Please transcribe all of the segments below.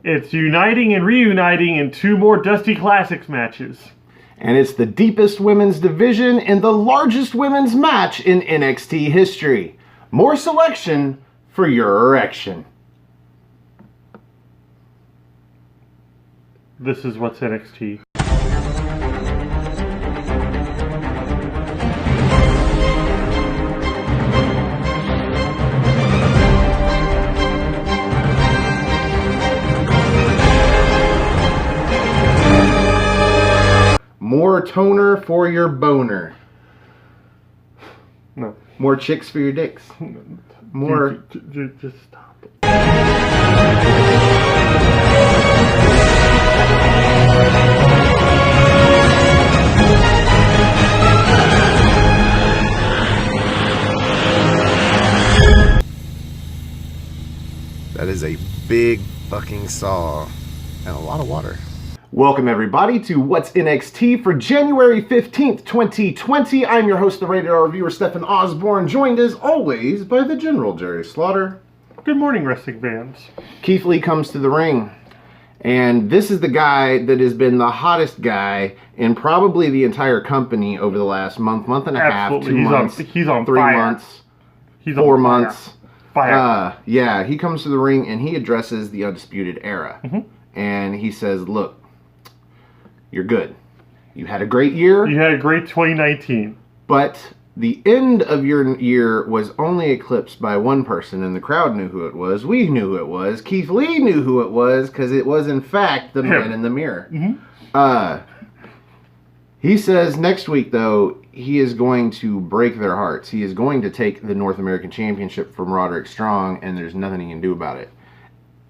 It's uniting and reuniting in 2 more Dusty Classics matches. And it's the deepest women's division and the largest women's match in NXT history. More selection for your erection. This is what's NXT. More toner for your boner. No. More chicks for your dicks. More. Just stop it. That is a big fucking saw and a lot of water. Welcome everybody to What's NXT for January 15th, 2020. I'm your host, the Rated R reviewer, Stefan Osborne, joined as always by the General Jerry Slaughter. Good morning, wrestling fans. Keith Lee comes to the ring, and this is the guy that has been the hottest guy in probably the entire company over the last month and a half, 2 months, he's on 3 fire. months, He's 4 on fire. months. Fire. Yeah, he comes to the ring and he addresses the Undisputed Era. And he says, look, you're good. You had a great year. You had a great 2019. But the end of your year was only eclipsed by one person, and the crowd knew who it was. We knew who it was. Keith Lee knew who it was, because it was, in fact, the man in the mirror. He says next week, though, he is going to break their hearts. He is going to take the North American Championship from Roderick Strong, and there's nothing he can do about it.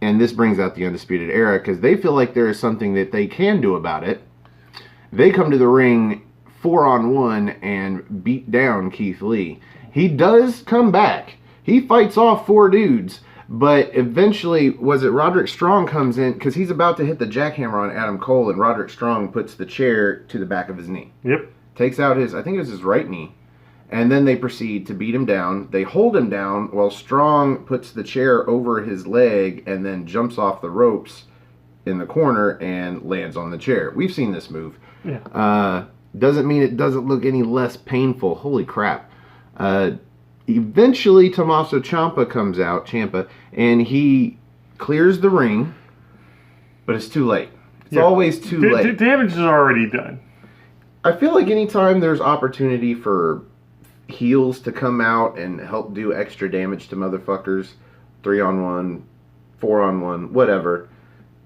And this brings out the Undisputed Era, because they feel like there is something that they can do about it. They come to the ring 4-on-1 and beat down Keith Lee. He does come back. He fights off 4 dudes. But eventually, was it Roderick Strong comes in, because he's about to hit the jackhammer on Adam Cole, and Roderick Strong puts the chair to the back of his knee. Yep. Takes out his, I think it was his right knee. And then they proceed to beat him down. They hold him down while Strong puts the chair over his leg and then jumps off the ropes in the corner and lands on the chair. We've seen this move. Yeah. Doesn't mean it doesn't look any less painful. Holy crap. Eventually, Tommaso Ciampa comes out, and he clears the ring, but it's too late. It's always too late. Damage is already done. I feel like anytime there's opportunity for heels to come out and help do extra damage to motherfuckers, 3-on-1, 4-on-1, whatever,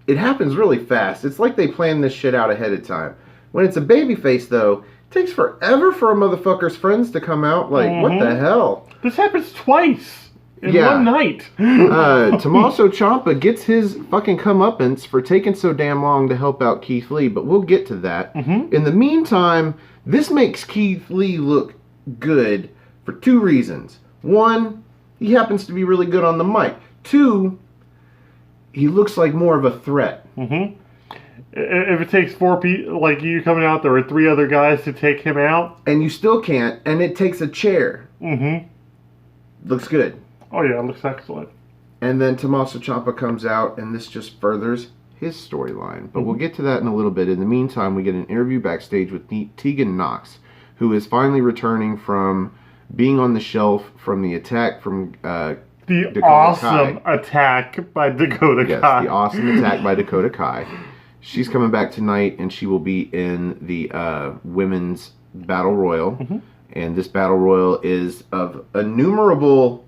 it happens really fast. It's like they plan this shit out ahead of time. When it's a babyface, though, it takes forever for a motherfucker's friends to come out. Like, what the hell? This happens twice in one night. Tommaso Ciampa gets his fucking comeuppance for taking so damn long to help out Keith Lee, but we'll get to that. In the meantime, this makes Keith Lee look good for 2 reasons. 1, he happens to be really good on the mic. 2, he looks like more of a threat. If it takes 4 people, like you coming out, there are 3 other guys to take him out. And you still can't, and it takes a chair. Looks good. Oh yeah, it looks excellent. And then Tommaso Ciampa comes out, and this just furthers his storyline. But we'll get to that in a little bit. In the meantime, we get an interview backstage with Tegan Knox, who is finally returning from being on the shelf from the attack from the Dakota awesome Kai. Attack by Dakota Kai. Yes, the awesome attack by Dakota Kai. She's coming back tonight, and she will be in the women's Battle Royal. And this Battle Royal is of innumerable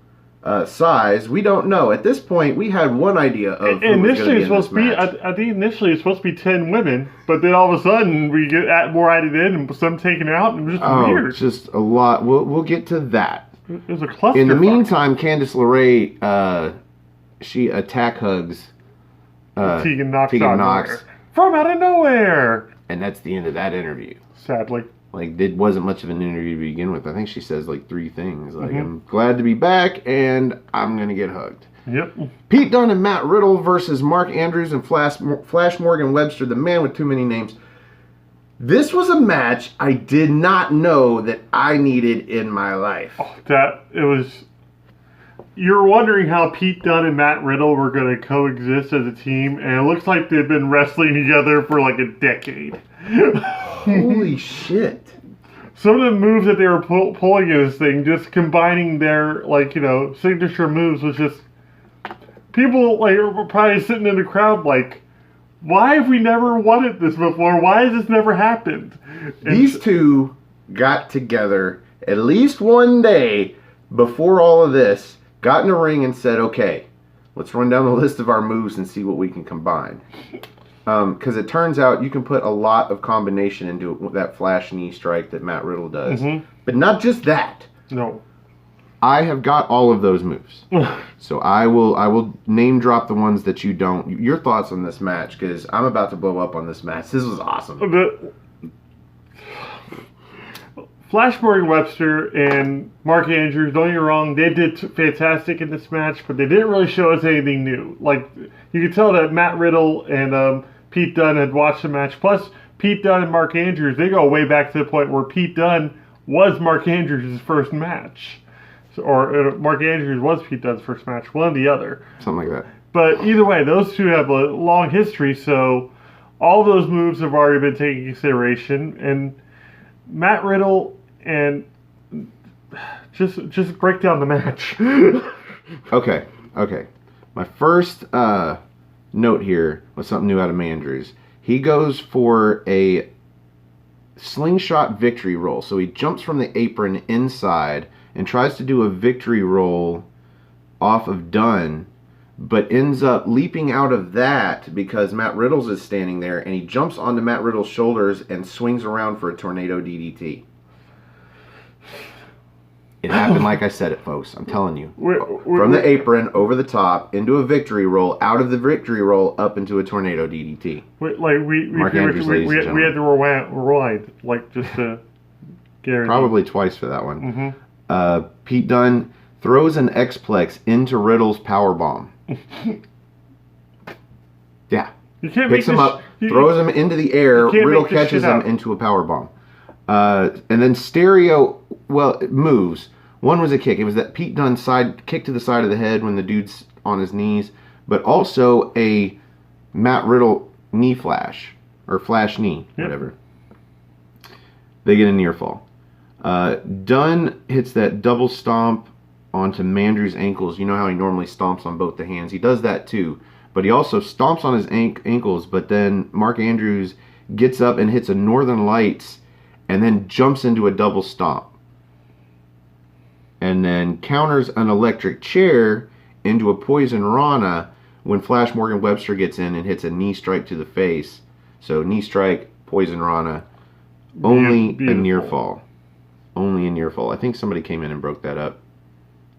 size. We don't know. At this point, we had one idea of who was going to be in this match. I think initially it's supposed to be 10 women, but then all of a sudden we get more added in and some taken out, and it was just weird. Just a lot. We'll get to that. It was a cluster. In the meantime, Candice LeRae, she attack hugs Tegan Knox. From out of nowhere. And that's the end of that interview. Sadly. Like, it wasn't much of an interview to begin with. I think she says, like, 3 things. Like, I'm glad to be back, and I'm going to get hugged. Yep. Pete Dunne and Matt Riddle versus Mark Andrews and Flash Morgan Webster, the man with too many names. This was a match I did not know that I needed in my life. Oh, it was... you're wondering how Pete Dunne and Matt Riddle were going to coexist as a team, and it looks like they've been wrestling together for like a decade. Holy shit. Some of the moves that they were pulling in this thing, just combining their, like, you know, signature moves was just... People, like, were probably sitting in the crowd like, why have we never wanted this before? Why has this never happened? And these two got together at least one day before all of this, got in a ring and said, okay, let's run down the list of our moves and see what we can combine. Because it turns out you can put a lot of combination into that flash knee strike that Matt Riddle does. Mm-hmm. But not just that. No. I have got all of those moves. So I will name drop the ones that you don't. Your thoughts on this match, because I'm about to blow up on this match. This was awesome. Flash Morgan Webster and Mark Andrews, don't get me wrong, they did fantastic in this match, but they didn't really show us anything new. Like, you could tell that Matt Riddle and Pete Dunne had watched the match. Plus, Pete Dunne and Mark Andrews, they go way back to the point where Pete Dunne was Mark Andrews' first match. Or Mark Andrews was Pete Dunne's first match, one or the other. Something like that. But either way, those two have a long history, so all those moves have already been taken into consideration. And Matt Riddle and just break down the match. Okay. My first note here was something new out of Andrews. He goes for a slingshot victory roll. So he jumps from the apron inside and tries to do a victory roll off of Dunne, but ends up leaping out of that because Matt Riddle's is standing there, and he jumps onto Matt Riddle's shoulders and swings around for a tornado DDT. It happened like I said it, folks. I'm telling you. From the apron, over the top, into a victory roll, out of the victory roll, up into a tornado DDT. We had to rewind, like, just to get everything. Probably twice for that one. Mm-hmm. Pete Dunne throws an X-Plex into Riddle's powerbomb. Yeah. You can't Picks him up, throws him into the air, Riddle catches him into a powerbomb. And then Stereo, moves. One was a kick. It was that Pete Dunne kick to the side of the head when the dude's on his knees, but also a Matt Riddle knee flash, or flash knee, whatever. They get a near fall. Dunne hits that double stomp onto Mandrew's ankles. You know how he normally stomps on both the hands. He does that too, but he also stomps on his ankles, but then Mark Andrews gets up and hits a Northern Lights and then jumps into a double stomp. And then counters an electric chair into a Poison Rana when Flash Morgan Webster gets in and hits a knee strike to the face. So knee strike, Poison Rana, only a near fall. Only a near fall. I think somebody came in and broke that up.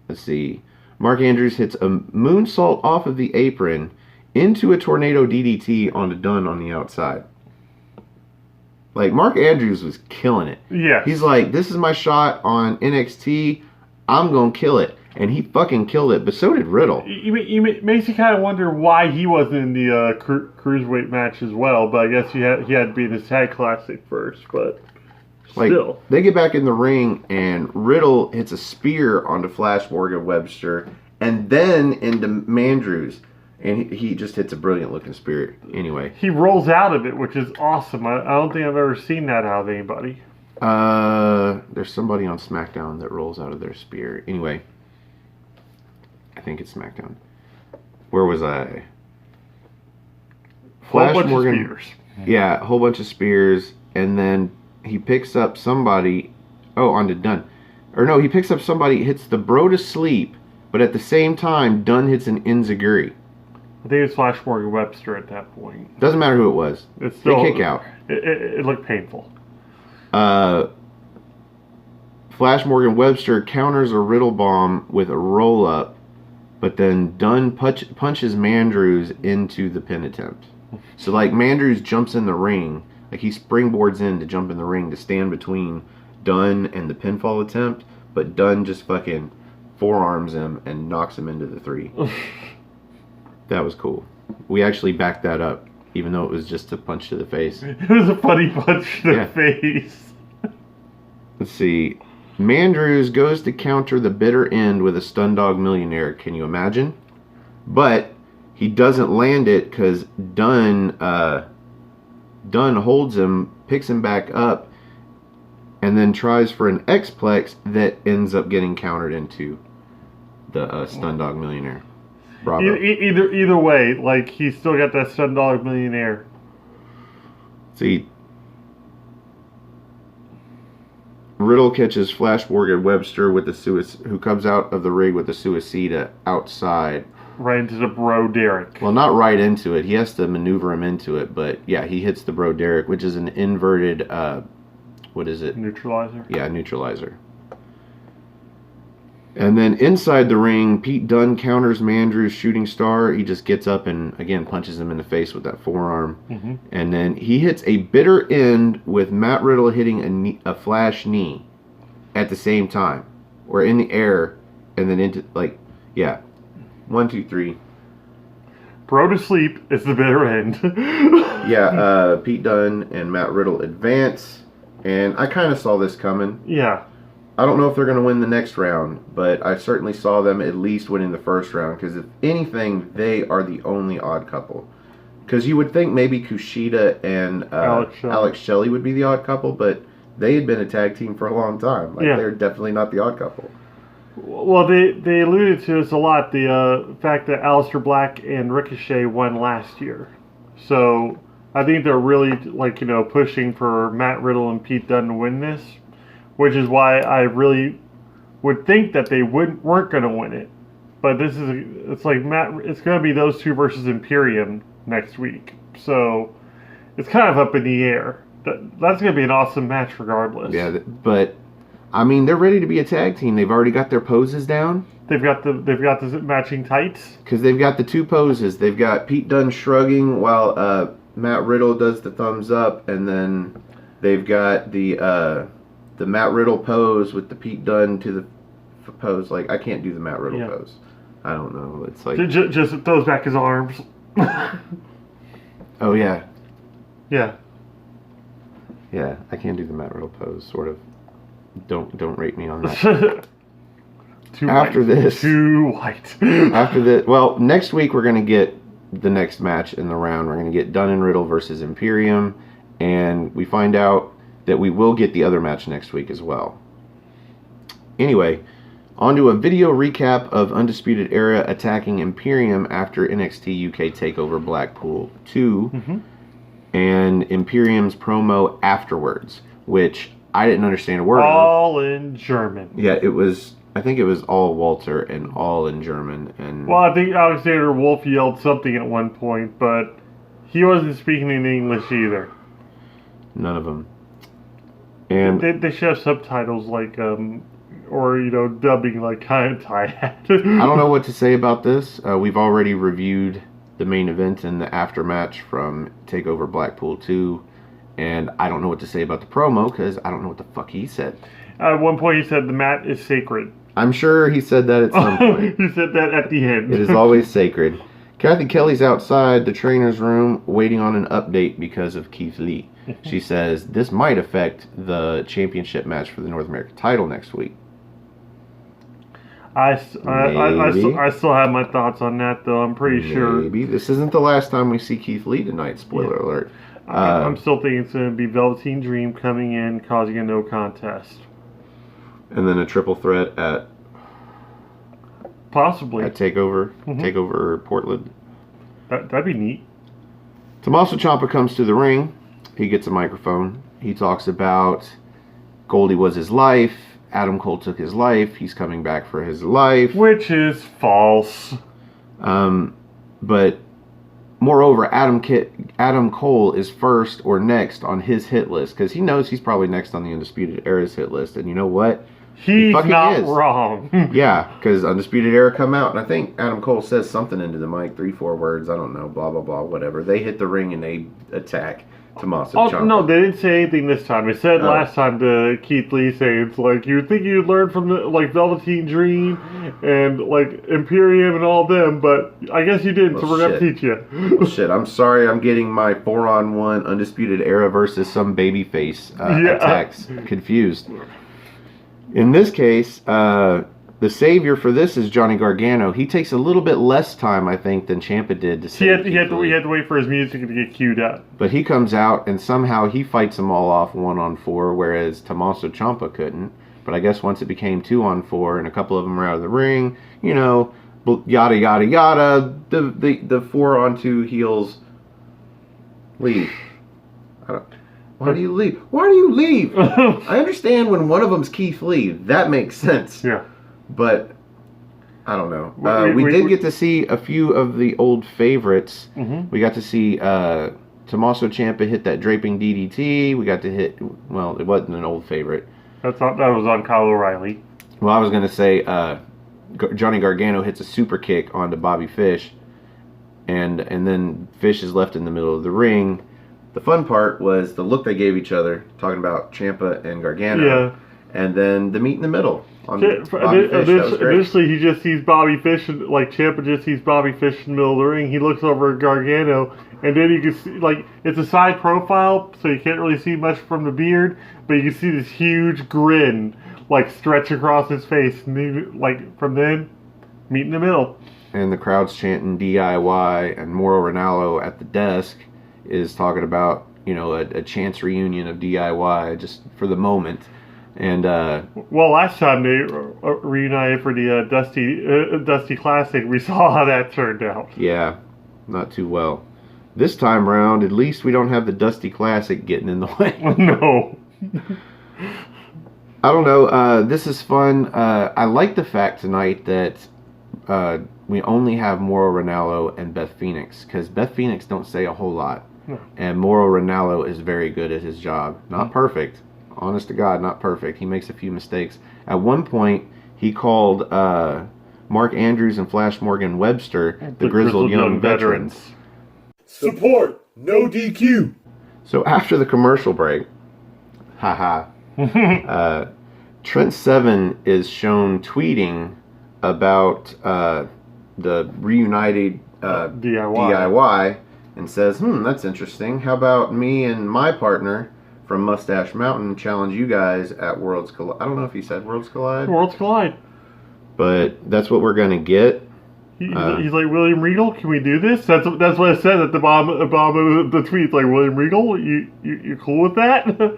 Let's see. Mark Andrews hits a moonsault off of the apron into a tornado DDT onto Dunne on the outside. Like, Mark Andrews was killing it. Yeah. He's like, this is my shot on NXT. I'm going to kill it. And he fucking killed it, but so did Riddle. It makes you kind of wonder why he wasn't in the cruiserweight match as well, but I guess he had to be in the Tag Classic first, but still. Like, they get back in the ring, and Riddle hits a spear onto Flash Morgan Webster, and then into Mandrews. And he just hits a brilliant-looking spear anyway. He rolls out of it, which is awesome. I don't think I've ever seen that out of anybody. There's somebody on SmackDown that rolls out of their spear. Anyway, I think it's SmackDown. Where was I? Flash Morgan. Of spears. Yeah, a whole bunch of spears. And then he picks up somebody. Oh, onto Dunne. Or no, he picks up somebody, hits the bro to sleep, but at the same time, Dunne hits an Enziguri. I think it's Flash Morgan Webster at that point. Doesn't matter who it was. It's still, they kick out. It looked painful. Flash Morgan Webster counters a Riddle bomb with a roll up, but then Dunne punches Mandrews into the pin attempt. So like Mandrews jumps in the ring, like he springboards in to jump in the ring to stand between Dunne and the pinfall attempt, but Dunne just fucking forearms him and knocks him into the 3. That was cool. We actually backed that up, even though it was just a punch to the face. It was a funny punch to the face. Let's see. Mandrews goes to counter the bitter end with a Stun Dog Millionaire. Can you imagine? But he doesn't land it because Dunn holds him, picks him back up, and then tries for an X-Plex that ends up getting countered into the Stun Dog Millionaire. Bravo. Either way, like, he's still got that Stun Dog Millionaire. See, Riddle catches Flash Morgan Webster with the who comes out of the ring with the Suicida outside. Right into the Bro Derek. Well, not right into it. He has to maneuver him into it, but yeah, he hits the Bro Derek, which is an inverted, what is it? Neutralizer? Yeah, neutralizer. And then inside the ring, Pete Dunne counters Mandrew's shooting star. He just gets up and, again, punches him in the face with that forearm. Mm-hmm. And then he hits a bitter end with Matt Riddle hitting a flash knee at the same time. Or in the air, and then into, like, yeah. 1, 2, 3. Bro to sleep is the bitter end. Yeah, Pete Dunne and Matt Riddle advance. And I kind of saw this coming. Yeah. I don't know if they're going to win the next round, but I certainly saw them at least winning the first round, because if anything, they are the only odd couple. Because you would think maybe Kushida and Alex Shelley would be the odd couple, but they had been a tag team for a long time. Like, they're definitely not the odd couple. Well, they alluded to this a lot, the fact that Aleister Black and Ricochet won last year. So I think they're really, like, pushing for Matt Riddle and Pete Dunne to win this. Which is why I really would think that they weren't going to win it. But it's going to be those two versus Imperium next week. So it's kind of up in the air. That's going to be an awesome match regardless. Yeah, but I mean, they're ready to be a tag team. They've already got their poses down. They've got the matching tights. Because they've got the two poses. They've got Pete Dunne shrugging while Matt Riddle does the thumbs up, and then they've got the Matt Riddle pose with the Pete Dunne to the pose. Like, I can't do the Matt Riddle pose. I don't know. It's like... Just throws back his arms. Oh, yeah. Yeah. Yeah, I can't do the Matt Riddle pose, sort of. Don't rate me on that. Too white. After this... Well, next week we're going to get the next match in the round. We're going to get Dunne and Riddle versus Imperium. And we find out that we will get the other match next week as well. Anyway, on to a video recap of Undisputed Era attacking Imperium after NXT UK TakeOver Blackpool 2, and Imperium's promo afterwards, which I didn't understand a word all in German. Yeah, I think it was all Walter and all in German. And well, I think Alexander Wolf yelled something at one point, but he wasn't speaking in English either. None of them. And they should have subtitles like, or dubbing like kind of tie. I don't know what to say about this. We've already reviewed the main event and the aftermatch from TakeOver Blackpool 2, and I don't know what to say about the promo because I don't know what the fuck he said. At one point, he said the mat is sacred. I'm sure he said that at some point. He said that at the end. It is always sacred. Kathy Kelly's outside the trainer's room waiting on an update because of Keith Lee. She says this might affect the championship match for the North American title next week. I still have my thoughts on that, though. I'm pretty sure. Maybe. This isn't the last time we see Keith Lee tonight, spoiler alert. I'm still thinking it's going to be Velveteen Dream coming in, causing a no contest. And then a triple threat at... Possibly. At TakeOver. TakeOver Portland. That'd be neat. Tommaso Ciampa comes to the ring. He gets a microphone. He talks about Goldie was his life. Adam Cole took his life. He's coming back for his life. Which is false. But moreover, Adam Cole is first or next on his hit list because he knows he's probably next on the Undisputed Era's hit list. And you know what? He's not wrong. Yeah, because Undisputed Era come out, and I think Adam Cole says something into the mic, 3-4 words, I don't know, blah, blah, blah, whatever. They hit the ring and they attack Tommaso Ciampa. No, they didn't say anything this time. They said last time to Keith Lee saying, it's like, you would think you'd learn from the, like, Velveteen Dream and, like, Imperium and all them, but I guess you didn't, so we're going to teach you. Well, shit, I'm sorry I'm getting my 4-on-1 Undisputed Era versus some babyface attacks confused. In this case, the savior for this is Johnny Gargano. He takes a little bit less time, I think, than Ciampa did to save He had to wait for his music to get queued up. But he comes out and somehow he fights them all off 1-on-4, whereas Tommaso Ciampa couldn't. But I guess once it became 2-on-4 and a couple of them were out of the ring, you know, yada yada yada, the 4-on-2 heels leave. Why do you leave? Why do you leave? I understand when one of them's Keith Lee. That makes sense. Yeah. But I don't know. We did get to see a few of the old favorites. Mm-hmm. We got to see Tommaso Ciampa hit that draping DDT. We got to hit. Well, it wasn't an old favorite. That was on Kyle O'Reilly. Well, I was going to say Johnny Gargano hits a super kick onto Bobby Fish, and then Fish is left in the middle of the ring. The fun part was the look they gave each other, talking about Ciampa and Gargano. Yeah. And then the meet in the middle. Initially, he just sees Bobby Fish, like Ciampa just sees Bobby Fish in the middle of the ring. He looks over at Gargano, and then you can see, like, it's a side profile, so you can't really see much from the beard, but you can see this huge grin, like, stretch across his face. And like, from then, meet in the middle. And the crowd's chanting DIY, and Mauro Ranallo at the desk is talking about, you know, a chance reunion of DIY just for the moment. And well, last time they reunited for the Dusty Classic, we saw how that turned out. Yeah, not too well. This time around, at least we don't have the Dusty Classic getting in the way. No. I don't know. This is fun. I like the fact tonight that we only have Mauro Ranallo and Beth Phoenix, because Beth Phoenix don't say a whole lot. No. And Mauro Ranallo is very good at his job. Not perfect. Honest to God, not perfect. He makes a few mistakes. At one point, he called Mark Andrews and Flash Morgan Webster the grizzled young veterans. Support, no DQ. So after the commercial break, Trent Seven is shown tweeting about the reunited DIY and says, that's interesting. How about me and my partner from Mustache Mountain challenge you guys at Worlds Collide? I don't know if he said Worlds Collide. Worlds Collide. But that's what we're going to get. He's like, William Regal, can we do this? That's what it said at the bottom of the tweet. Like, William Regal, you cool with that?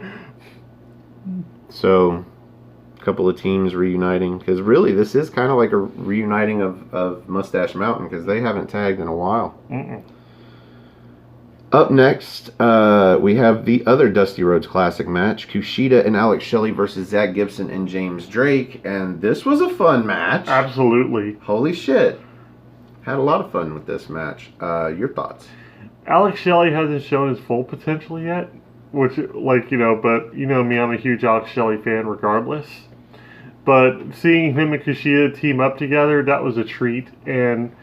So, a couple of teams reuniting. Because really, this is kind of like a reuniting of Mustache Mountain, because they haven't tagged in a while. Mm-mm. Up next, we have the other Dusty Rhodes Classic match, Kushida and Alex Shelley versus Zach Gibson and James Drake, and this was a fun match. Absolutely. Holy shit. Had a lot of fun with this match. Your thoughts? Alex Shelley hasn't shown his full potential yet, which, like, you know, but you know me, I'm a huge Alex Shelley fan regardless. But seeing him and Kushida team up together, that was a treat, and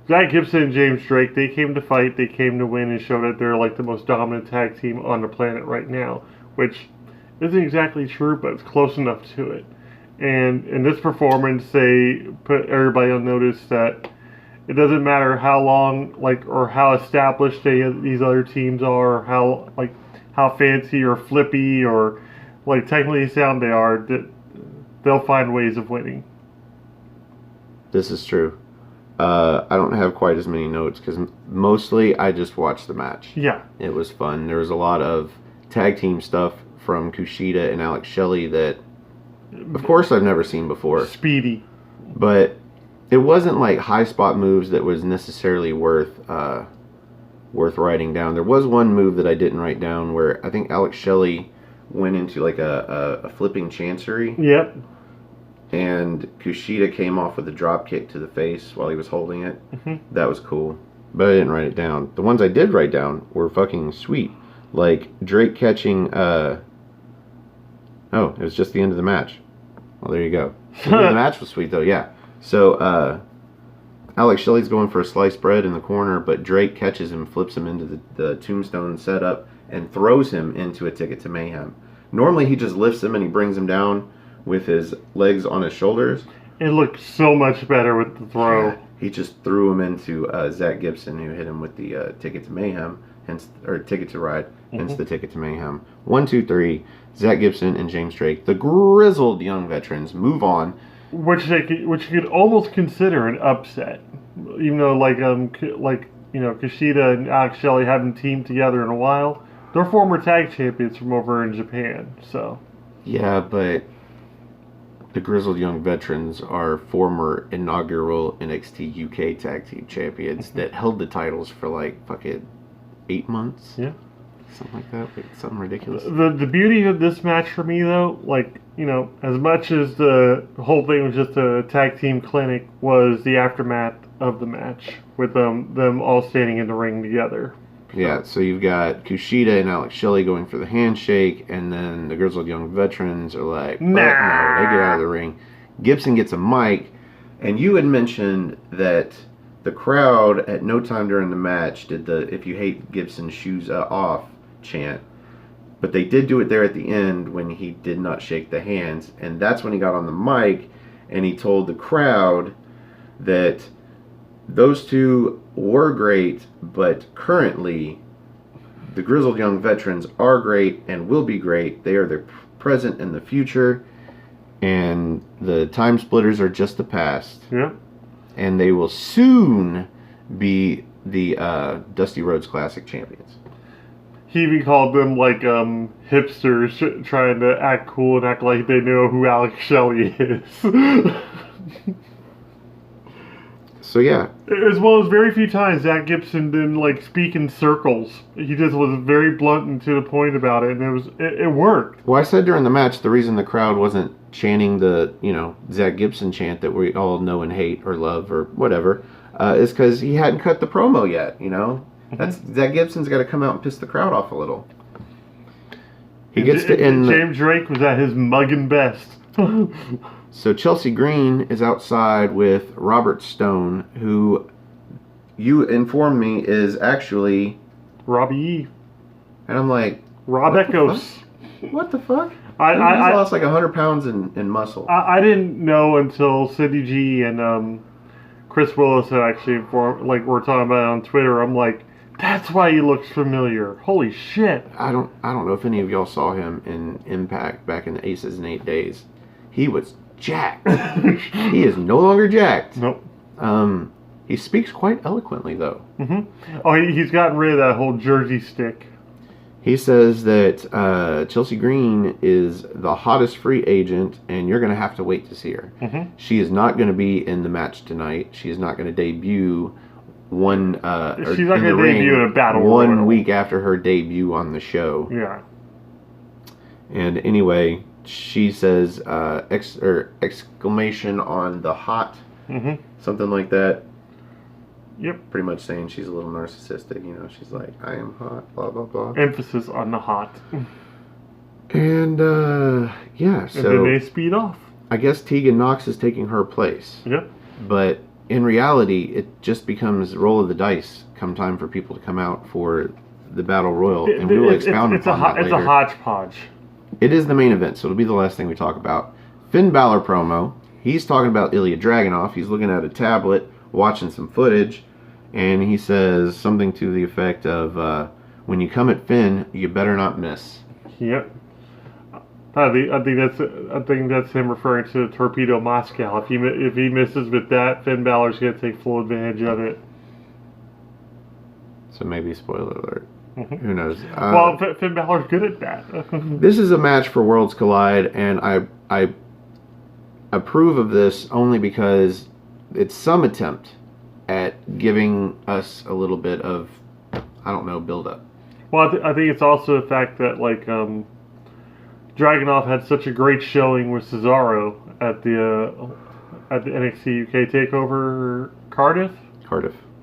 Zach Gibson and James Drake, they came to fight, they came to win, and show that they're like the most dominant tag team on the planet right now, which isn't exactly true, but it's close enough to it. And in this performance, they put everybody on notice that it doesn't matter how long, like, or how established these other teams are, or how fancy or flippy or like technically sound they are, that they'll find ways of winning. This is true. I don't have quite as many notes because mostly I just watched the match. Yeah. It was fun. There was a lot of tag team stuff from Kushida and Alex Shelley that, of course, I've never seen before. Speedy. But it wasn't like high spot moves that was necessarily worth writing down. There was one move that I didn't write down where I think Alex Shelley went into like a flipping chancery. Yep. And Kushida came off with a drop kick to the face while he was holding it. Mm-hmm. That was cool. But I didn't write it down. The ones I did write down were fucking sweet. Like Drake catching oh, it was just the end of the match. Well, there you go. The end of the match was sweet though, yeah. So Alex Shelley's going for a sliced bread in the corner, but Drake catches him, flips him into the tombstone setup, and throws him into a Ticket to Mayhem. Normally he just lifts him and he brings him down with his legs on his shoulders. It looked so much better with the throw. Yeah, he just threw him into Zach Gibson, who hit him with the Ticket to Mayhem. hence or Ticket to Ride, hence the Ticket to Mayhem. 1, 2, 3. Zach Gibson and James Drake, the grizzled young veterans, move on. Which you could almost consider an upset, even though Kushida and Alex Shelley haven't teamed together in a while. They're former tag champions from over in Japan, so. Yeah, but the grizzled young veterans are former inaugural NXT UK tag team champions that held the titles for like fucking 8 months. Yeah. Something like that. Like, something ridiculous. The beauty of this match for me, though, as much as the whole thing was just a tag team clinic, was the aftermath of the match with them all standing in the ring together. Yeah, so you've got Kushida and Alex Shelley going for the handshake, and then the grizzled young veterans are like, nah. No, they get out of the ring. Gibson gets a mic, and you had mentioned that the crowd at no time during the match did the "if you hate Gibson, shoes off" chant. But they did do it there at the end when he did not shake the hands, and that's when he got on the mic and he told the crowd that those two were great, but currently the grizzled young veterans are great and will be great. They are the present and the future, and the time splitters are just the past. Yeah. And they will soon be the Dusty Rhodes Classic champions. He even called them hipsters trying to act cool and act like they know who Alex Shelley is. So yeah. It was one of those very few times Zach Gibson didn't speak in circles. He just was very blunt and to the point about it, and it worked. Well, I said during the match the reason the crowd wasn't chanting the Zach Gibson chant that we all know and hate or love or whatever is because he hadn't cut the promo yet. That's Zach Gibson's got to come out and piss the crowd off a little. He gets to end. James Drake was at his mugging best. So Chelsea Green is outside with Robert Stone, who you informed me is actually Robbie E. And I'm like, Rob Echoes. What the fuck? He's I lost like 100 pounds in muscle. I didn't know until Cindy G and Chris Willis had actually informed, we're talking about it on Twitter. I'm like, that's why he looks familiar. Holy shit. I don't know if any of y'all saw him in Impact back in the Aces in 8 Days. He was jacked. He is no longer jacked. Nope. He speaks quite eloquently though. Mm-hmm. Oh, he's gotten rid of that whole Jersey stick. He says that Chelsea Green is the hottest free agent, and you're going to have to wait to see her. Mm-hmm. She is not going to be in the match tonight. She is not going to debut She's not going to debut in a battle one royal. week after her debut on the show. Yeah. And anyway, she says exclamation on the hot, something like that. Yep. Pretty much saying she's a little narcissistic, she's like, I am hot, blah, blah, blah. Emphasis on the hot. And, yeah, so... And then they speed off. I guess Tegan Knox is taking her place. Yep. But in reality, it just becomes roll of the dice come time for people to come out for the Battle Royal. And we will expound upon that later. It's a hodgepodge. It is the main event, so it'll be the last thing we talk about. Finn Balor promo. He's talking about Ilya Dragunov. He's looking at a tablet, watching some footage, and he says something to the effect of, when you come at Finn, you better not miss. Yep. I think that's him referring to Torpedo Moscow. If he misses with that, Finn Balor's going to take full advantage of it. So maybe spoiler alert. Who knows? Well, Finn Balor's good at that. This is a match for Worlds Collide, and I approve of this only because it's some attempt at giving us a little bit of, build-up. Well, I think it's also the fact that, Dragunov had such a great showing with Cesaro at the NXT UK Takeover Cardiff.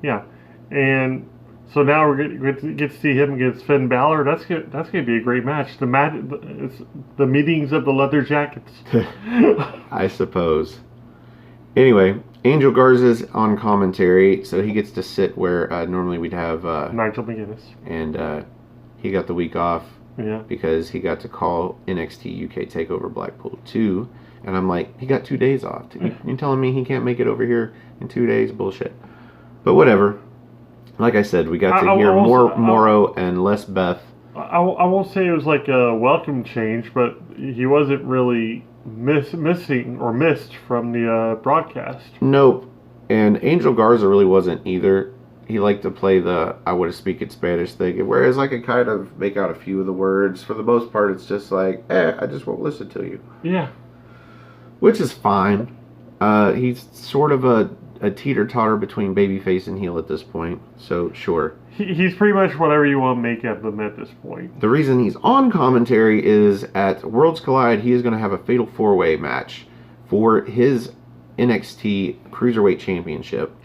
Yeah, and so now we're going to get to see him against Finn Balor. That's going to be a great match. It's the meetings of the leather jackets. I suppose. Anyway, Angel Garza's on commentary, so he gets to sit where normally we'd have Nigel McGuinness, and he got the week off. Yeah. Because he got to call NXT UK TakeOver Blackpool 2. And I'm like, he got 2 days off. You telling me he can't make it over here in 2 days? Bullshit. But whatever. Like I said, we got to hear more Morrow and less Beth. I won't say it was like a welcome change, but he wasn't really missing or missed from the broadcast. Nope. And Angel Garza really wasn't either. He liked to play the I would have speak Spanish thing, whereas I could kind of make out a few of the words. For the most part, it's just like, I just won't listen to you. Yeah. Which is fine. He's sort of a teeter-totter between babyface and heel at this point, so sure. He's pretty much whatever you want to make of him at this point. The reason he's on commentary is at Worlds Collide, he is going to have a Fatal 4-Way match for his NXT Cruiserweight Championship.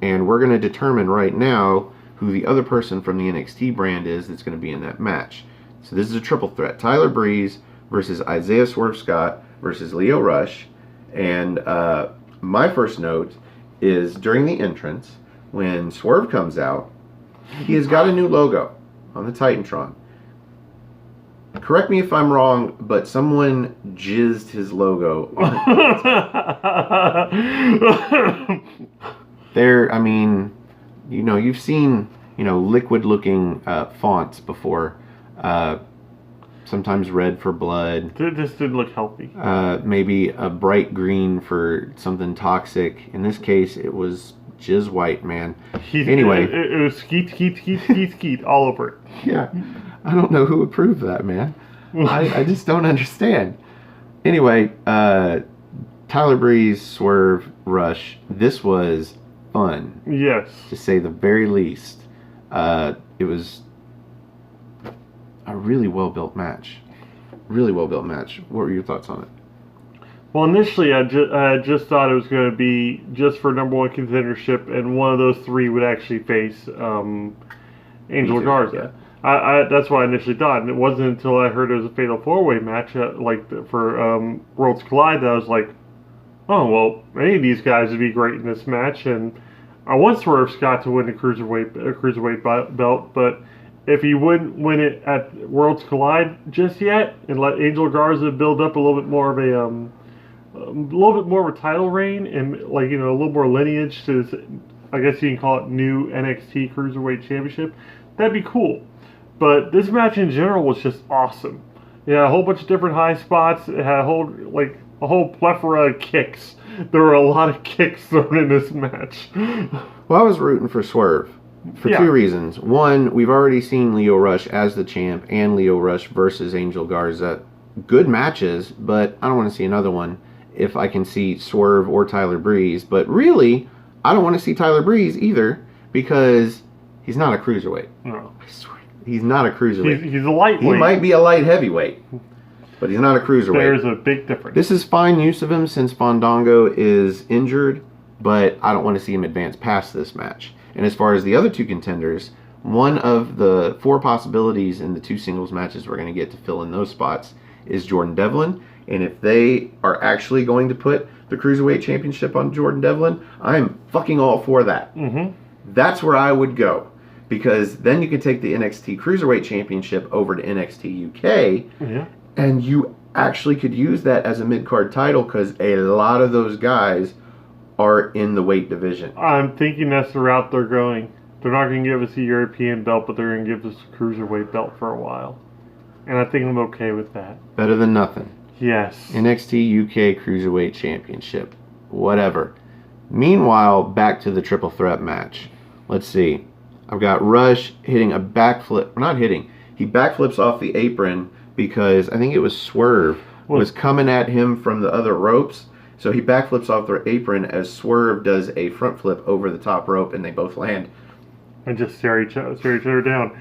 And we're going to determine right now who the other person from the NXT brand is that's going to be in that match. So this is a triple threat. Tyler Breeze versus Isaiah Swerve Scott versus Lio Rush. And my first note is during the entrance, when Swerve comes out, he has got a new logo on the Titantron. Correct me if I'm wrong, but someone jizzed his logo on it. There, I mean, you've seen, liquid-looking fonts before. Sometimes red for blood. This didn't look healthy. Maybe a bright green for something toxic. In this case, it was jizz white, man. Anyway. It was skeet all over it. Yeah. I don't know who approved that, man. I just don't understand. Anyway, Tyler Breeze, Swerve, Rush. This was fun. Yes. To say the very least. It was a really well-built match. Really well-built match. What were your thoughts on it? Well, initially, I just thought it was going to be just for number one contendership, and one of those three would actually face Angel Garza. Yeah. That's what I initially thought, and it wasn't until I heard it was a Fatal 4-Way match, for Worlds Collide, that I was like, oh, well, any of these guys would be great in this match, and I want Swerve Scott to win the cruiserweight belt, but if he wouldn't win it at Worlds Collide just yet, and let Angel Garza build up a little bit more of a title reign, and a little more lineage to this, I guess you can call it new NXT Cruiserweight Championship, that'd be cool. But this match in general was just awesome. Yeah, a whole bunch of different high spots. It had a whole plethora of kicks. There were a lot of kicks thrown in this match. Well, I was rooting for Swerve for two reasons. One, we've already seen Lio Rush as the champ and Lio Rush versus Angel Garza. Good matches, but I don't want to see another one if I can see Swerve or Tyler Breeze. But really, I don't want to see Tyler Breeze either because he's not a cruiserweight. No. I swear. He's not a cruiserweight. He's a lightweight. He might be a light heavyweight, but he's not a cruiserweight. There's a big difference. This is fine use of him since Fandango is injured, but I don't want to see him advance past this match. And as far as the other two contenders, one of the 4 possibilities in the 2 singles matches we're going to get to fill in those spots is Jordan Devlin. And if they are actually going to put the Cruiserweight Championship on Jordan Devlin, I'm fucking all for that. Mm-hmm. That's where I would go. Because then you can take the NXT Cruiserweight Championship over to NXT UK, and you actually could use that as a mid-card title because a lot of those guys are in the weight division. I'm thinking that's the route they're going. They're not going to give us a European belt, but they're going to give us a Cruiserweight belt for a while. And I think I'm okay with that. Better than nothing. Yes. NXT UK Cruiserweight Championship. Whatever. Meanwhile, back to the triple threat match. Let's see. I've got Rush hitting a backflip. Not hitting. He backflips off the apron because I think it was Swerve was coming at him from the other ropes. So he backflips off their apron as Swerve does a front flip over the top rope, and they both land. And just stare each other down.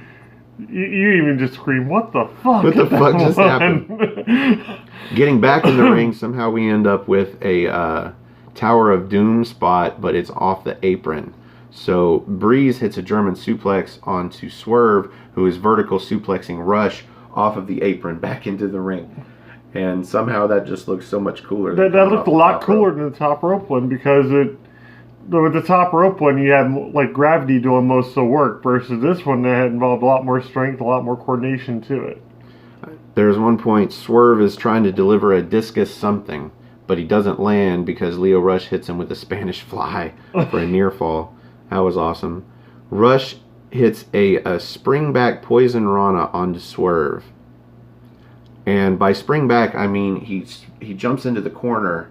You even just scream, what the fuck? What the fuck just happened? Getting back in the ring, somehow we end up with a Tower of Doom spot, but it's off the apron. So Breeze hits a German suplex onto Swerve, who is vertical suplexing Rush off of the apron back into the ring. And somehow that just looks so much cooler. That looked a lot cooler than the top rope one because with the top rope one you had like gravity doing most of the work versus this one that had involved a lot more strength, a lot more coordination to it. There's one point Swerve is trying to deliver a discus something, but he doesn't land because Lio Rush hits him with a Spanish fly for a near fall. That was awesome. Rush hits a spring back poison Rana onto Swerve. And by spring back, I mean he jumps into the corner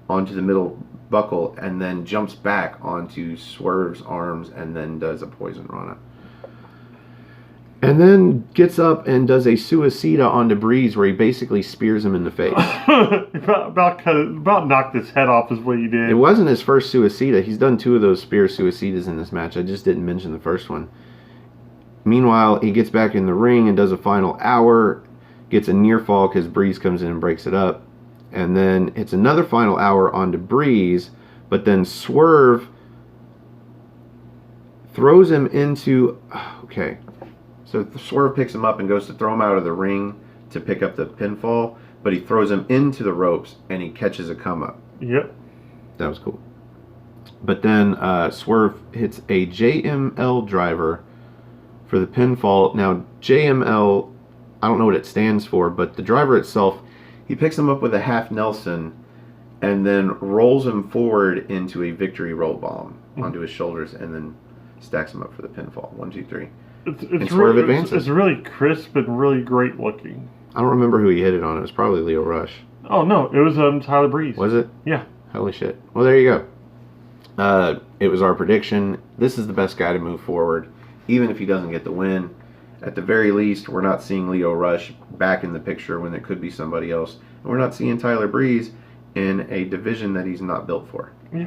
onto the middle buckle and then jumps back onto Swerve's arms and then does a poison Rana. And then gets up and does a suicida onto Breeze where he basically spears him in the face. about knocked his head off is what he did. It wasn't his first suicida. He's done 2 of those spear suicidas in this match. I just didn't mention the first one. Meanwhile, he gets back in the ring and does a final hour. Gets a near fall because Breeze comes in and breaks it up. And then it's another final hour onto Breeze. But then Swerve throws him into... Okay. So Swerve picks him up and goes to throw him out of the ring to pick up the pinfall, but he throws him into the ropes and he catches a come up. Yep. That was cool. But then Swerve hits a JML driver for the pinfall. Now, JML, I don't know what it stands for, but the driver itself, he picks him up with a half Nelson and then rolls him forward into a victory roll bomb onto his shoulders and then stacks him up for the pinfall. 1, 2, 3. It's really crisp and really great looking. I don't remember who he hit it on. It was probably Leo Rush. Oh, no. It was Tyler Breeze. Was it? Yeah. Holy shit. Well, there you go. It was our prediction. This is the best guy to move forward, even if he doesn't get the win. At the very least, we're not seeing Leo Rush back in the picture when it could be somebody else. And we're not seeing Tyler Breeze in a division that he's not built for. Yeah.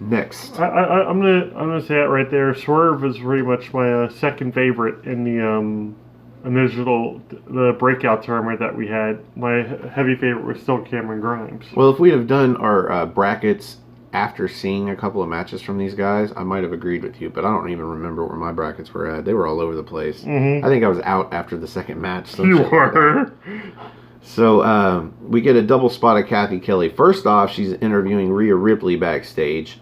Next, I'm gonna say it right there. Swerve is pretty much my second favorite in the the breakout tournament that we had. My heavy favorite was still Cameron Grimes. well, if we'd have done our brackets after seeing a couple of matches from these guys, I might have agreed with you, but I don't even remember where my brackets were at. They were all over the place. Mm-hmm. I think I was out after the second match. You were. So we get a double spot of Kathy Kelly. First off, she's interviewing Rhea Ripley backstage,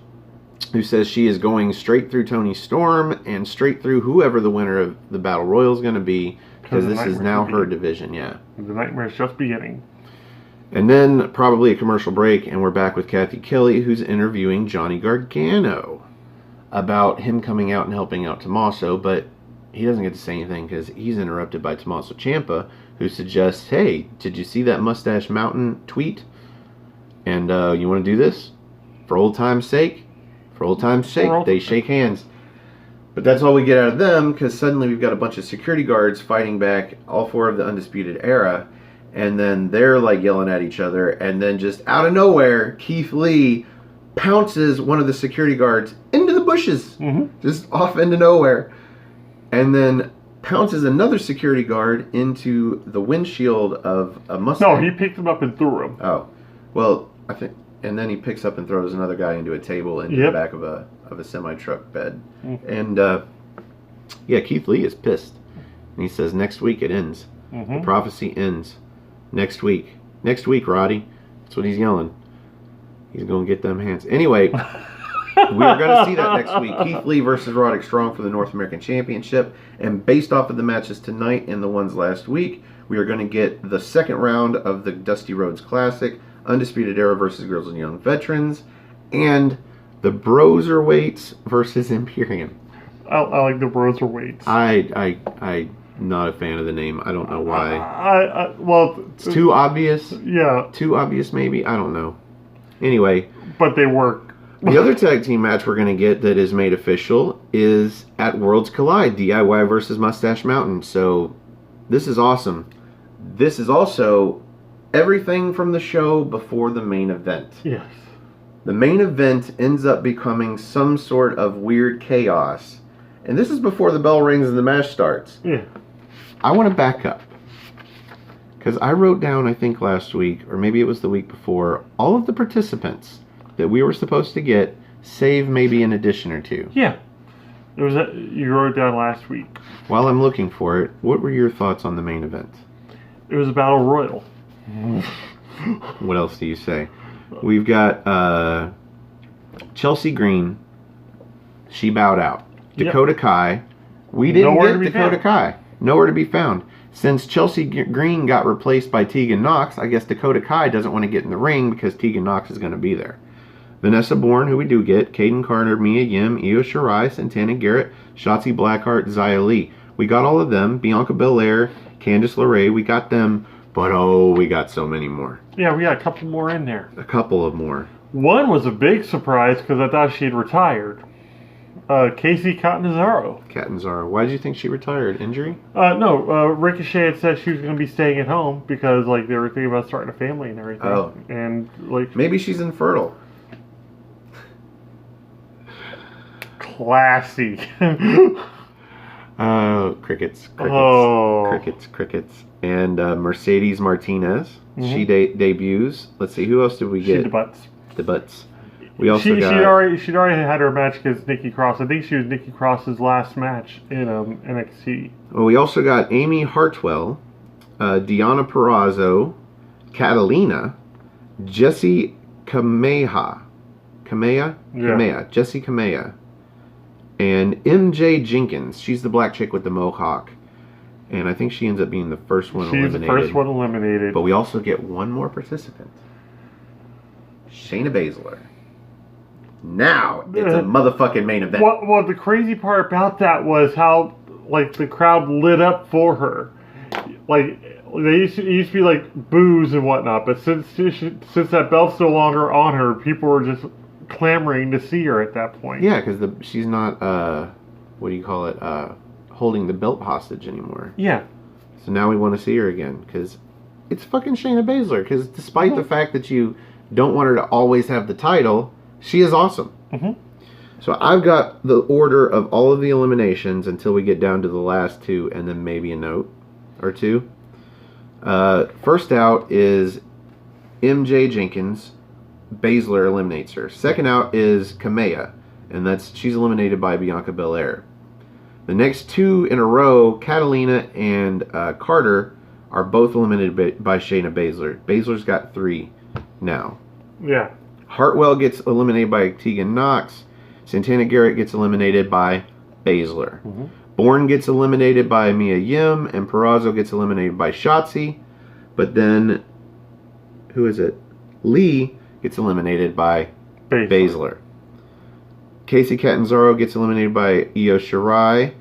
who says she is going straight through Toni Storm and straight through whoever the winner of the Battle Royal is going to be, because this is now her division, yeah. The nightmare's just beginning. And then probably a commercial break, and we're back with Kathy Kelly, who's interviewing Johnny Gargano about him coming out and helping out Tommaso, but he doesn't get to say anything because he's interrupted by Tommaso Ciampa, who suggests, hey, did you see that Mustache Mountain tweet? And you want to do this? For old time's sake? For old time's sake, they shake hands. But that's all we get out of them, because suddenly we've got a bunch of security guards fighting back, all 4 of the Undisputed Era, and then they're like yelling at each other, and then just out of nowhere, Keith Lee pounces one of the security guards into the bushes, just off into nowhere, and then pounces another security guard into the windshield of a Mustang. No, he picked him up and threw him. Oh, well, I think, and then he picks up and throws another guy into a table into the back of a semi-truck bed. And yeah, Keith Lee is pissed, and he says, next week it ends. The prophecy ends next week. Next week, Roddy. That's what he's yelling. He's gonna get them hands anyway. We're going to see that next week. Keith Lee versus Roderick Strong for the North American Championship. And based off of the matches tonight and the ones last week, we are going to get the second round of the Dusty Rhodes Classic, Undisputed Era versus Girls and Young Veterans, and the Broserweights versus Imperium. I like the Broserweights. I'm not a fan of the name. I don't know why. Well, it's too obvious. Yeah. Too obvious, maybe. I don't know. Anyway. But they work. The other tag team match we're going to get that is made official is at Worlds Collide, DIY versus Mustache Mountain. So this is awesome. This is also everything from the show before the main event. Yes. The main event ends up becoming some sort of weird chaos. And this is before the bell rings and the match starts. Yeah. I want to back up. Because I wrote down, I think last week, or maybe it was the week before, all of the participants that we were supposed to get, save maybe an addition or two. Yeah. It was you wrote it down last week. While I'm looking for it, what were your thoughts on the main event? It was a Battle Royal. What else do you say? We've got Chelsea Green. She bowed out. Dakota Kai. We didn't get Dakota Kai. Nowhere to be found. Since Chelsea Green got replaced by Tegan Knox, I guess Dakota Kai doesn't want to get in the ring because Tegan Knox is going to be there. Vanessa Bourne, who we do get, Caden Carter, Mia Yim, Io Shirai, Santana Garrett, Shotzi Blackheart, Xia Li. We got all of them. Bianca Belair, Candice LeRae, we got them, but we got so many more. Yeah, we got a couple more in there. A couple of more. One was a big surprise because I thought she had retired. Casey Catanzaro. Catanzaro. Why did you think she retired? Injury? No, Ricochet had said she was going to be staying at home because like they were thinking about starting a family and everything. Oh. And like Maybe she's infertile. classy. Crickets. Oh. Crickets. And Mercedes Martinez. She debuts. Let's see, who else did we She get? debuts. Debuts. We also got... She'd already had her match against Nikki Cross. I think she was Nikki Cross's last match in NXT. Well, we also got Amy Hartwell, Deonna Purrazzo, Catalina, Jessie Kamea, Jessie Kamea, and MJ Jenkins. She's the black chick with the mohawk. And I think she ends up being the first one eliminated. She's the first one eliminated. But we also get one more participant. Shayna Baszler. Now it's a motherfucking main event. Well, the crazy part about that was how like the crowd lit up for her. Like it used to be like boos and whatnot, but since that belt's no longer on her, people were just clamoring to see her at that point. Yeah, because she's not what do you call it? Holding the belt hostage anymore. Yeah. So now we want to see her again because it's fucking Shayna Baszler. Because despite the fact that you don't want her to always have the title, she is awesome. So I've got the order of all of the eliminations until we get down to the last two, and then maybe a note or two. First out is MJ Jenkins. Baszler eliminates her. Second out is Kamea, and she's eliminated by Bianca Belair. The next two in a row, Catalina and Carter, are both eliminated by Shayna Baszler. Baszler's got 3 now. Yeah. Hartwell gets eliminated by Tegan Knox. Santana Garrett gets eliminated by Baszler. Bourne gets eliminated by Mia Yim, and Purrazzo gets eliminated by Shotzi. But then, who is it? Lee gets eliminated by Baszler. Casey Catanzaro gets eliminated by Io Shirai,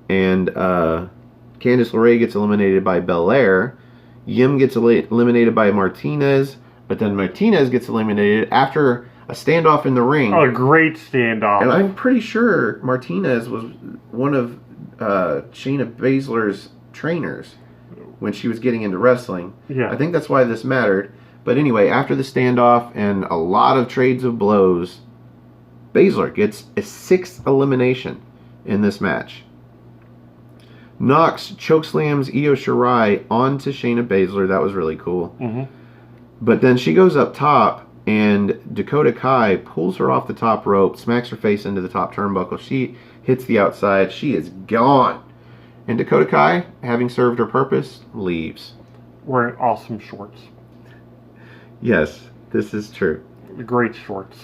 and Candice LeRae gets eliminated by Belair. Yim gets eliminated by Martinez, but then Martinez gets eliminated after a standoff in the ring. Oh, a great standoff. And I'm pretty sure Martinez was one of Shayna Baszler's trainers when she was getting into wrestling. Yeah. I think that's why this mattered. But anyway, after the standoff and a lot of trades of blows, Baszler gets a 6th elimination in this match. Knox chokeslams Io Shirai onto Shayna Baszler. That was really cool. But then she goes up top, and Dakota Kai pulls her off the top rope, smacks her face into the top turnbuckle. She hits the outside. She is gone. And Dakota Kai, having served her purpose, leaves. Wearing awesome shorts. Yes, this is true. Great shorts.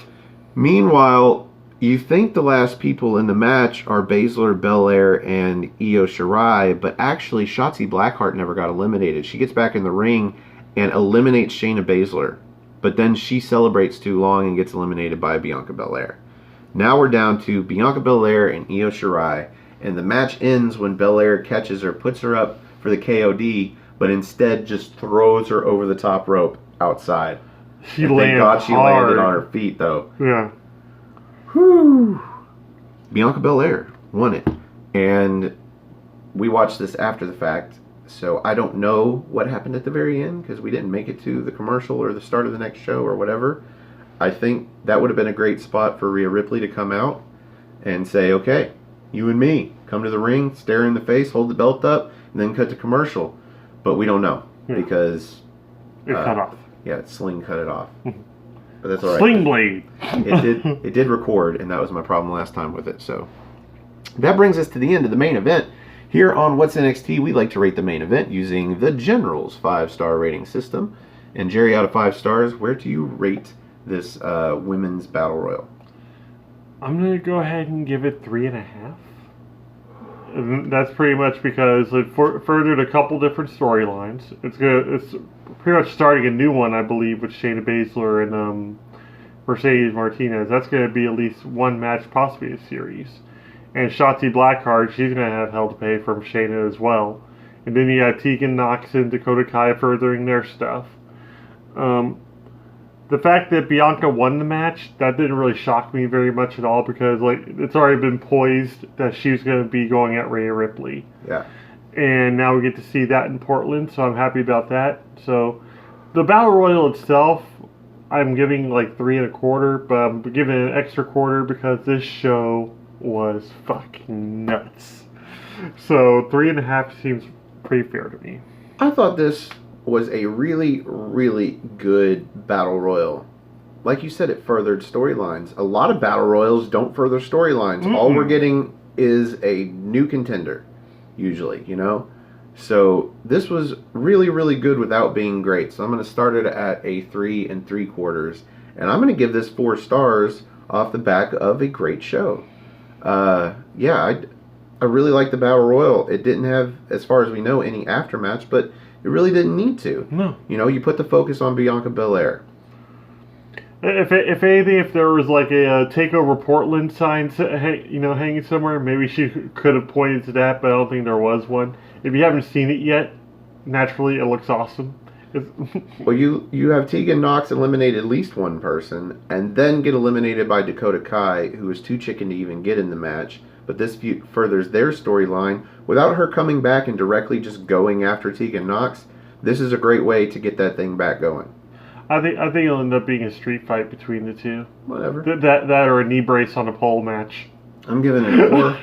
Meanwhile, you think the last people in the match are Baszler, Belair, and Io Shirai, but actually Shotzi Blackheart never got eliminated. She gets back in the ring and eliminates Shayna Baszler, but then she celebrates too long and gets eliminated by Bianca Belair. Now we're down to Bianca Belair and Io Shirai, and the match ends when Belair catches her, puts her up for the KOD, but instead just throws her over the top rope outside. Thank God she landed on her feet, though. Yeah. Whew. Bianca Belair won it. And we watched this after the fact, so I don't know what happened at the very end because we didn't make it to the commercial or the start of the next show or whatever. I think that would have been a great spot for Rhea Ripley to come out and say, okay, you and me, come to the ring, stare her in the face, hold the belt up, and then cut to commercial. But we don't know because... It cut off. Yeah, Sling cut it off. But that's all right. Sling blade. It did record, and that was my problem last time with it. So that brings us to the end of the main event. Here on What's NXT, we like to rate the main event using the General's 5-star rating system. And Jerry, out of 5 stars, where do you rate this women's Battle Royal? I'm going to go ahead and give it 3.5. And that's pretty much because it furthered a couple different storylines. It's pretty much starting a new one, I believe, with Shayna Baszler and Mercedes Martinez. That's going to be at least one match, possibly a series. And Shotzi Blackheart, she's going to have hell to pay from Shayna as well. And then you have Tegan Nox and Dakota Kai furthering their stuff. The fact that Bianca won the match, that didn't really shock me very much at all, because like it's already been poised that she was going to be going at Rhea Ripley. Yeah. And now we get to see that in Portland, so I'm happy about that. So the Battle Royal itself, I'm giving like 3.25, but I'm giving it an extra quarter because this show was fucking nuts. So 3.5 seems pretty fair to me. I thought this was a really, really good Battle Royal. Like you said, it furthered storylines. A lot of Battle Royals don't further storylines. Mm-mm. All we're getting is a new contender, usually, you know? So this was really, really good without being great. So I'm going to start it at a 3.75. And I'm going to give this 4 stars off the back of a great show. I really like the Battle Royal. It didn't have, as far as we know, any aftermatch, but it really didn't need to. No. You know, you put the focus on Bianca Belair. If anything, if there was like a Takeover Portland sign, hanging somewhere, maybe she could have pointed to that, but I don't think there was one. If you haven't seen it yet, naturally it looks awesome. Well, you have Tegan Nox eliminate at least one person, and then get eliminated by Dakota Kai, who was too chicken to even get in the match. But this furthers their storyline without her coming back and directly just going after Tegan Nox. This is a great way to get that thing back going. I think it'll end up being a street fight between the two. Whatever. That or a knee brace on a pole match. I'm giving it a 4.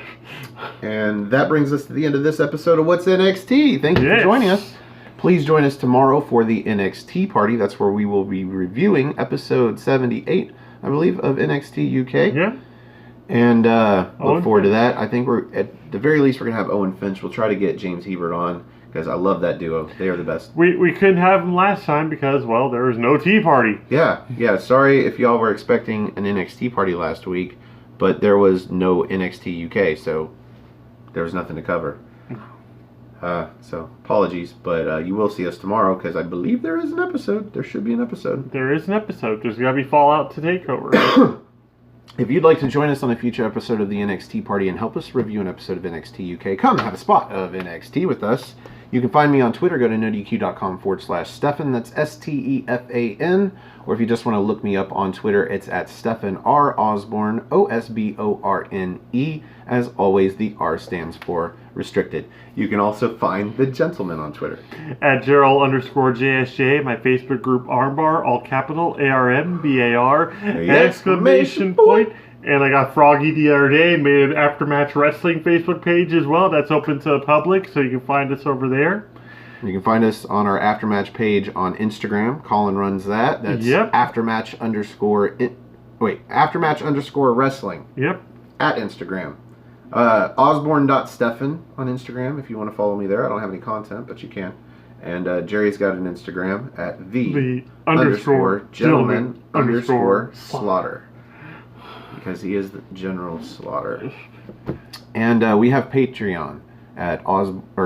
And that brings us to the end of this episode of What's NXT. Thank you for joining us. Please join us tomorrow for the NXT party. That's where we will be reviewing episode 78, I believe, of NXT UK. Yeah. And look forward to that. I think we're, at the very least, we're going to have Owen Finch. We'll try to get James Hebert on, because I love that duo. They are the best. We couldn't have them last time because, well, there was no tea party. Yeah. Sorry if y'all were expecting an NXT party last week, but there was no NXT UK, so there was nothing to cover. So apologies, but you will see us tomorrow, because I believe there is an episode. There should be an episode. There is an episode. There's got to be Fallout to Takeover. If you'd like to join us on a future episode of the NXT party and help us review an episode of NXT UK, come have a spot of NXT with us. You can find me on Twitter. Go to nodq.com/Stefan. That's STEFAN. Or if you just want to look me up on Twitter, it's at Stefan R. Osborne, OSBORNE. As always, the R stands for restricted. You can also find the gentleman on Twitter. At Gerald_JSJ, my Facebook group Armbar, all capital, ARMBAR, exclamation point. And I got Froggy the other day and made an Aftermatch Wrestling Facebook page as well. That's open to the public, so you can find us over there. You can find us on our Aftermatch page on Instagram. Colin runs that. That's Aftermatch_Wrestling. Yep. At Instagram. Osborne.Stefan on Instagram if you want to follow me there. I don't have any content, but you can. And Jerry's got an Instagram at the _gentleman_slaughter. Because he is the General Slaughter. And we have Patreon at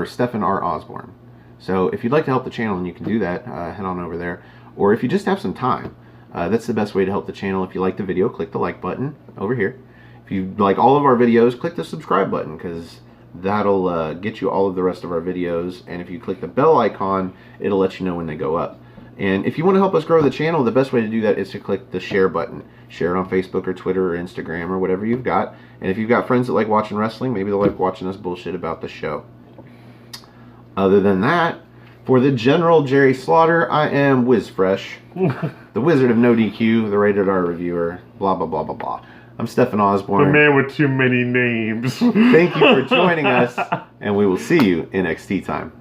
Stefan R. Osborne. So if you'd like to help the channel, and you can do that, head on over there. Or if you just have some time, that's the best way to help the channel. If you like the video, click the like button over here. If you like all of our videos, click the subscribe button, because that'll get you all of the rest of our videos. And if you click the bell icon, it'll let you know when they go up. And if you want to help us grow the channel, the best way to do that is to click the share button. Share it on Facebook or Twitter or Instagram or whatever you've got. And if you've got friends that like watching wrestling, maybe they'll like watching us bullshit about the show. Other than that, for the General Jerry Slaughter, I am WizFresh, the Wizard of No DQ, the Rated R Reviewer, blah, blah, blah, blah, blah. I'm Stefan Osborne. The man with too many names. Thank you for joining us, and we will see you in NXT time.